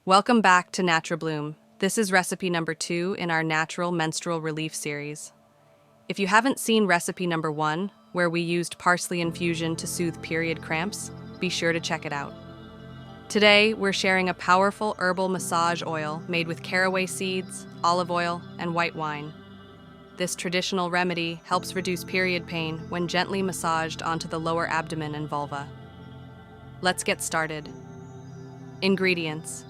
Welcome back to NaturaBloom. This is recipe number 2 in our natural menstrual relief series. If you haven't seen recipe number 1, where we used parsley infusion to soothe period cramps, be sure to check it out. Today, we're sharing a powerful herbal massage oil made with caraway seeds, olive oil, and white wine. This traditional remedy helps reduce period pain when gently massaged onto the lower abdomen and vulva. Let's get started. Ingredients: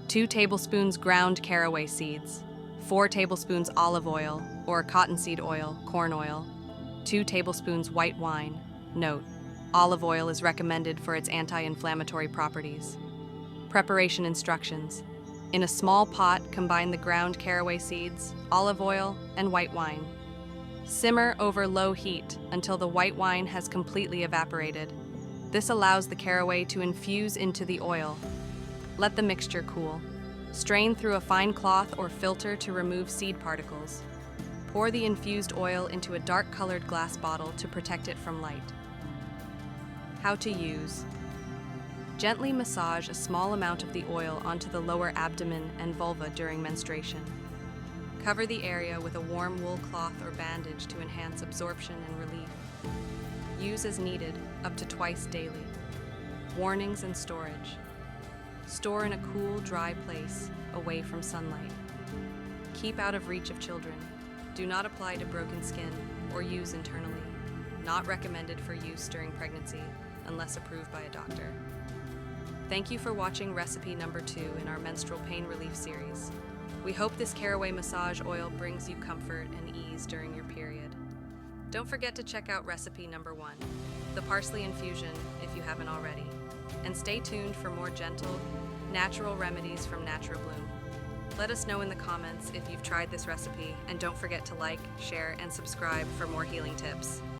2 tablespoons ground caraway seeds, 4 tablespoons olive oil or cottonseed oil, corn oil, 2 tablespoons white wine. Note: olive oil is recommended for its anti-inflammatory properties. Preparation instructions: in a small pot, combine the ground caraway seeds, olive oil, and white wine. Simmer over low heat until the white wine has completely evaporated. This allows the caraway to infuse into the oil. Let the mixture cool. Strain through a fine cloth or filter to remove seed particles. Pour the infused oil into a dark-colored glass bottle to protect it from light. How to use: gently massage a small amount of the oil onto the lower abdomen and vulva during menstruation. Cover the area with a warm wool cloth or bandage to enhance absorption and relief. Use as needed, up to twice daily. Warnings and storage: store in a cool, dry place, away from sunlight. Keep out of reach of children. Do not apply to broken skin or use internally. Not recommended for use during pregnancy, unless approved by a doctor. Thank you for watching recipe number 2 in our menstrual pain relief series. We hope this caraway massage oil brings you comfort and ease during your period. Don't forget to check out recipe number 1, the parsley infusion, if you haven't already. And stay tuned for more gentle, natural remedies from NaturaBloom. Let us know in the comments if you've tried this recipe, and don't forget to like, share, and subscribe for more healing tips.